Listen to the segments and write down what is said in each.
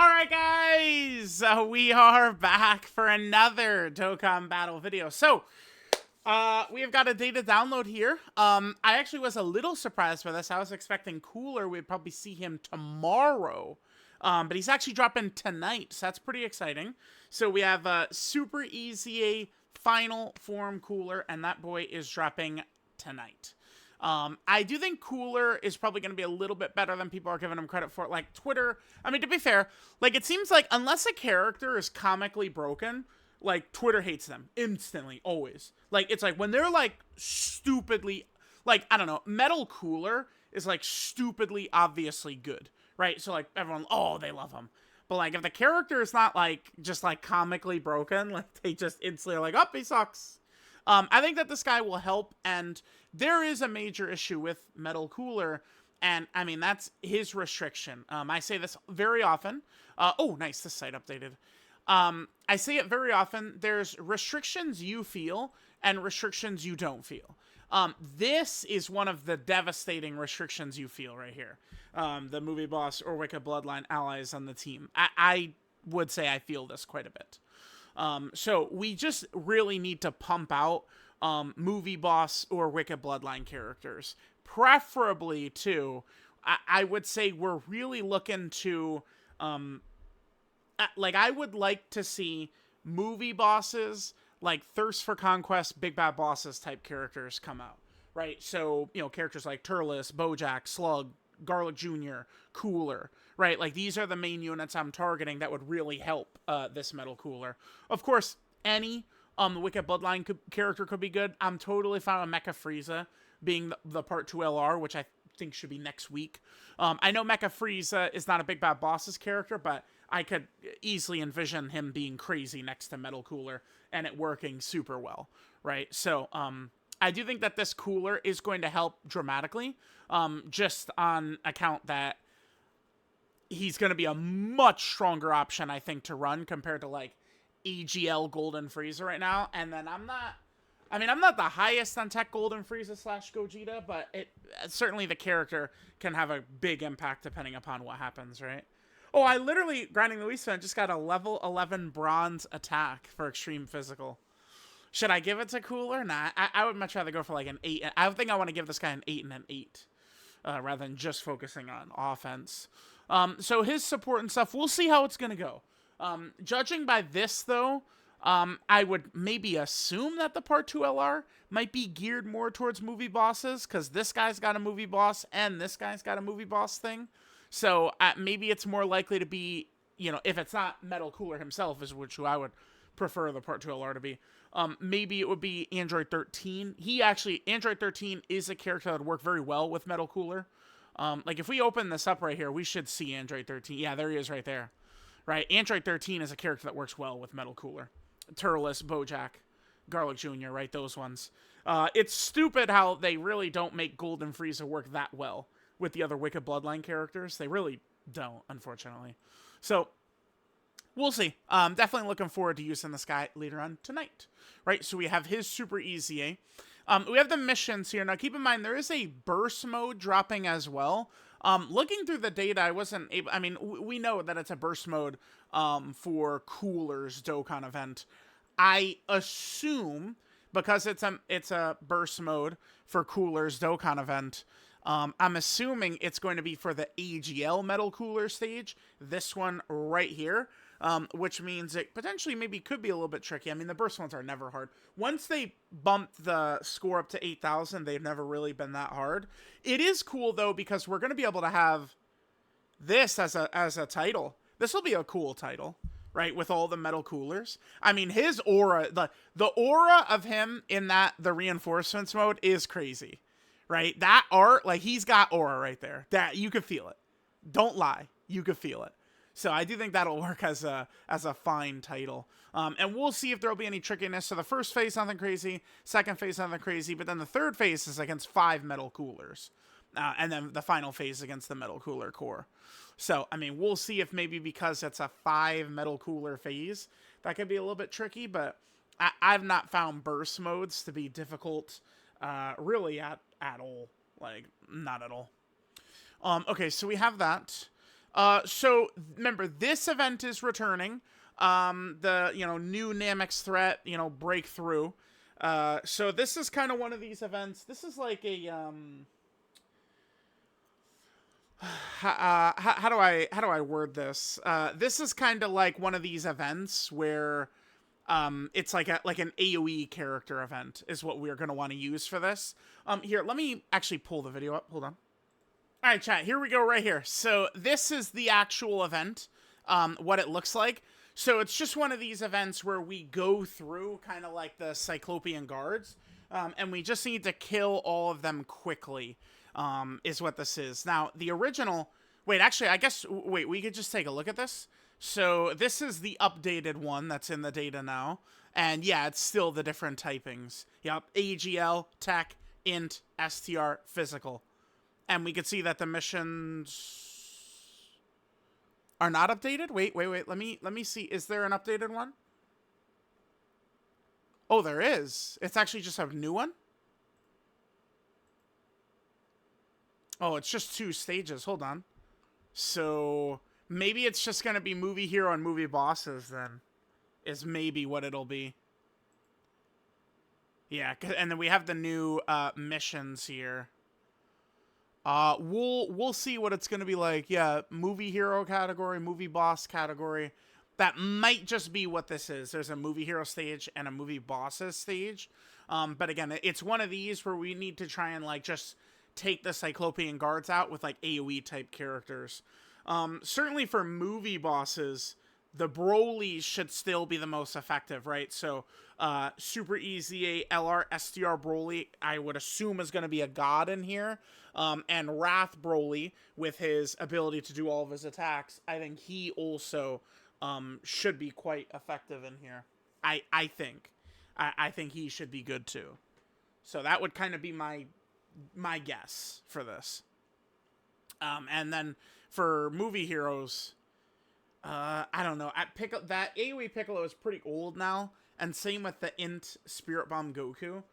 Alright guys, we are back for another Dokkan battle video. So, we have got a data download here. I actually was a little surprised by this. I was expecting Cooler, we'd probably see him tomorrow. But he's actually dropping tonight, so that's pretty exciting. So we have Super EZA Final Form Cooler, and that boy is dropping tonight. I do think Cooler is probably going to be a little bit better than people are giving him credit for. Like, Twitter, I mean, to be fair, like, it seems like unless a character is comically broken, like, Twitter hates them instantly, always. Like, it's like, when they're, like, stupidly, like, I don't know, Metal Cooler is, like, stupidly obviously good, right? So, like, everyone, oh, they love him. But, like, if the character is not, like, just, like, comically broken, like, they just instantly are like, oh, he sucks. I think that this guy will help, and there is a major issue with Metal Cooler, and, I mean, that's his restriction. I say this very often. Oh, nice, this site updated. I say it very often. There's restrictions you feel, and restrictions you don't feel. This is one of the devastating restrictions you feel right here. The movie boss or Wicked Bloodline allies on the team. I would say I feel this quite a bit. So we just really need to pump out movie boss or Wicked Bloodline characters. Preferably, too, I would say we're really looking to... like, I would like to see movie bosses, like Thirst for Conquest, Big Bad Bosses type characters come out. Right? So, you know, characters like Turles, Bojack, Slug, Garlic Jr., Cooler, right? Like, these are the main units I'm targeting that would really help this Metal Cooler. Of course, any Wicked Bloodline character could be good. I'm totally fine with Mecha Frieza being the Part 2 LR, which I think should be next week. I know Mecha Frieza is not a Big Bad Bosses character, but I could easily envision him being crazy next to Metal Cooler and it working super well, right? So, I do think that this Cooler is going to help dramatically, just on account that he's going to be a much stronger option, I think, to run compared to, like, AGL Golden Frieza right now. And then I'm not the highest on Tech Golden Frieza / Gogeta, but certainly the character can have a big impact depending upon what happens, right? Oh, I literally, Grinding the Weast just got a level 11 bronze attack for Extreme Physical. Should I give it to Cooler? Nah, I would much rather go for like an 8. I think I want to give this guy an 8 and an 8. Rather than just focusing on offense. So his support and stuff, we'll see how it's going to go. Judging by this, though, I would maybe assume that the Part 2 LR might be geared more towards movie bosses, because this guy's got a movie boss and this guy's got a movie boss thing. So maybe it's more likely to be, you know, if it's not Metal Cooler himself, is which I would prefer the Part 2 LR to be. Maybe it would be Android 13. Android 13 is a character that would work very well with Metal Cooler. Like, if we open this up right here, we should see Android 13. Yeah, there he is right there. Right, Android 13 is a character that works well with Metal Cooler. Turles, Bojack, Garlic Jr., right, those ones. It's stupid how they really don't make Golden Frieza work that well with the other Wicked Bloodline characters. They really don't, unfortunately. So, we'll see. Definitely looking forward to using this guy later on tonight. Right, so we have his Super EZA. We have the missions here. Now, keep in mind, there is a burst mode dropping as well. Looking through the data, I wasn't able... I mean, we know that it's a burst mode for Cooler's Dokkan event. I assume, because it's a burst mode for Cooler's Dokkan event, I'm assuming it's going to be for the AGL Metal Cooler stage. This one right here. Which means it potentially maybe could be a little bit tricky. I mean, the burst ones are never hard. Once they bumped the score up to 8,000, they've never really been that hard. It is cool, though, because we're going to be able to have this as a title. This will be a cool title, right, with all the Metal Coolers. I mean, his aura, the aura of him in the reinforcements mode is crazy, right? That art, like, he's got aura right there. That, you could feel it. Don't lie. You could feel it. So I do think that'll work as a fine title. And we'll see if there'll be any trickiness. So the first phase, nothing crazy. Second phase, nothing crazy. But then the third phase is against 5 Metal Coolers. And then the final phase against the Metal Cooler core. So, I mean, we'll see if maybe because it's a 5 Metal Cooler phase, that could be a little bit tricky. But I've not found burst modes to be difficult really at all. Like, not at all. Okay, so we have that. So remember, this event is returning. The new Namek's threat, breakthrough. So this is kind of one of these events. This is like a how do I word this? This is kind of like one of these events where it's like an AoE character event is what we're gonna want to use for this. Here, let me actually pull the video up. Hold on. All right, chat, here we go right here. So this is the actual event, what it looks like. So it's just one of these events where we go through kind of like the Cyclopean guards, and we just need to kill all of them quickly, is what this is. Now, the original... Wait, actually, wait, we could just take a look at this. So this is the updated one that's in the data now. And yeah, it's still the different typings. Yep, AGL, Tech, Int, STR, Physical. And we can see that the missions are not updated. Wait. Let me see. Is there an updated one? Oh, there is. It's actually just a new one. Oh, it's just 2 stages. Hold on. So maybe it's just going to be movie hero and movie bosses then. Is maybe what it'll be. Yeah, and then we have the new missions here. We'll see what it's gonna be like. Yeah, movie hero category, movie boss category. That might just be what this is. There's a movie hero stage and a movie bosses stage. But again, it's one of these where we need to try and like just take the Cyclopean guards out with like AoE type characters. Certainly for movie bosses, the Broly should still be the most effective, right? So, Super EZA, LR, STR Broly, I would assume is going to be a god in here. And Wrath Broly, with his ability to do all of his attacks, I think he also should be quite effective in here. I think. I think he should be good too. So that would kind of be my guess for this. And then for movie heroes... I don't know. That AoE Piccolo is pretty old now, and same with the Int Spirit Bomb Goku.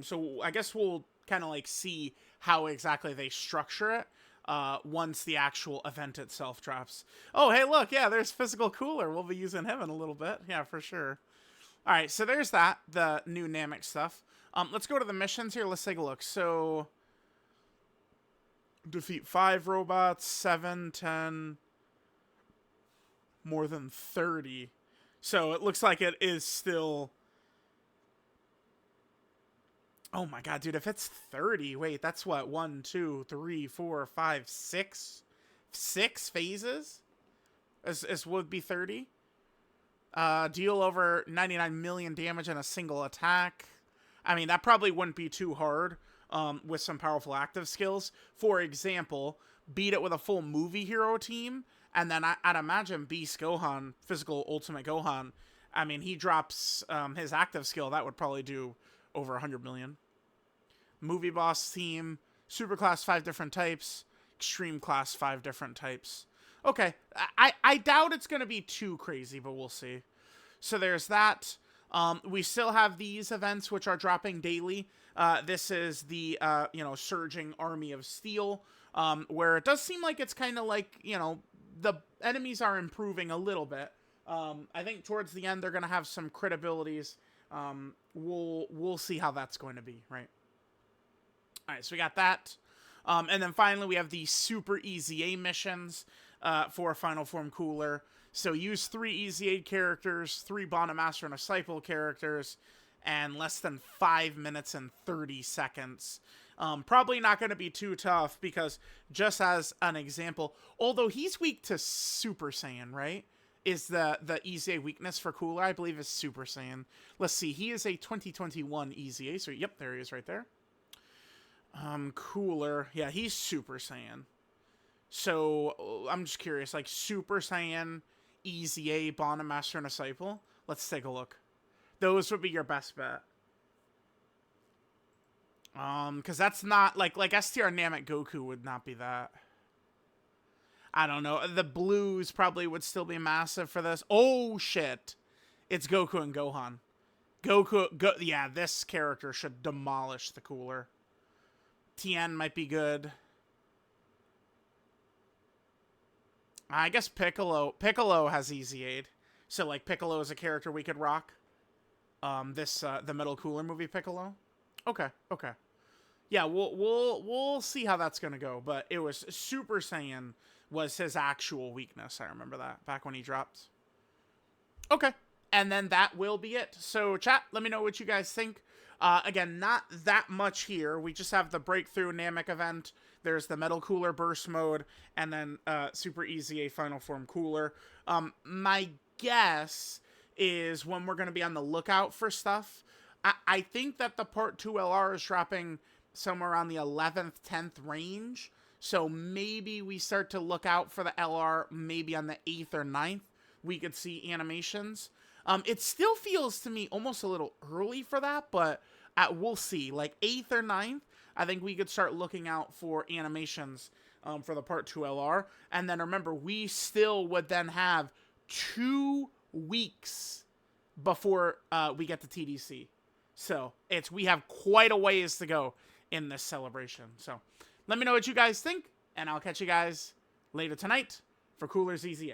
So I guess we'll kind of like see how exactly they structure it once the actual event itself drops. Oh, hey, look, yeah, there's Physical Cooler. We'll be using him in a little bit. Yeah, for sure. All right, so there's that, the new Namek stuff. Let's go to the missions here. Let's take a look. So, defeat 5 robots, 7, 10... more than 30. So it looks like it is still... Oh my god, dude, if it's 30... Wait, that's what? 1, 2, 3, 4, 5, 6? 6 phases? As would be 30? Deal over 99 million damage in a single attack. I mean, that probably wouldn't be too hard with some powerful active skills. For example, beat it with a full movie hero team... And then I'd imagine Beast Gohan, Physical Ultimate Gohan, I mean, he drops his active skill. That would probably do over 100 million. Movie Boss team, Super Class 5 different types, Extreme Class 5 different types. Okay, I doubt it's going to be too crazy, but we'll see. So there's that. We still have these events, which are dropping daily. This is the, Surging Army of Steel, where it does seem like it's kind of like, the enemies are improving a little bit. I think towards the end they're going to have some crit abilities. We'll see how that's going to be, right? All right, so we got that. And then finally we have the Super EZA missions for Final Form Cooler. So use 3 EZA characters, 3 Bond Master and Disciple characters, and less than 5 minutes and 30 seconds. Probably not going to be too tough because, just as an example, although he's weak to Super Saiyan, right? Is the EZA weakness for Cooler, I believe, is Super Saiyan. Let's see, he is a 2021 EZA, so yep, there he is right there. Cooler, yeah, he's Super Saiyan. So, I'm just curious, like, Super Saiyan, EZA, Bond Master, and Disciple? Let's take a look. Those would be your best bet. Because that's not, like STR Namek Goku would not be that. I don't know. The blues probably would still be massive for this. Oh, shit. It's Goku and Gohan. Yeah, this character should demolish the Cooler. Tien might be good. I guess Piccolo has EZA'd. So, like, Piccolo is a character we could rock. The Metal Cooler movie Piccolo. Okay, okay. Yeah, we'll see how that's gonna go. But it was Super Saiyan was his actual weakness. I remember that back when he dropped. Okay, and then that will be it. So chat, let me know what you guys think. Again, not that much here. We just have the Breakthrough Namek event. There's the Metal Cooler Burst mode, and then Super EZA Final Form Cooler. My guess is when we're going to be on the lookout for stuff. I think that the Part 2 LR is dropping somewhere around the 11th, 10th range. So maybe we start to look out for the LR maybe on the 8th or 9th. We could see animations. It still feels to me almost a little early for that, but we'll see. Like 8th or 9th, I think we could start looking out for animations for the Part 2 LR. And then remember, we still would then have 2 weeks before we get to TDC. So we have quite a ways to go in this celebration. So let me know what you guys think, and I'll catch you guys later tonight for Cooler's EZA.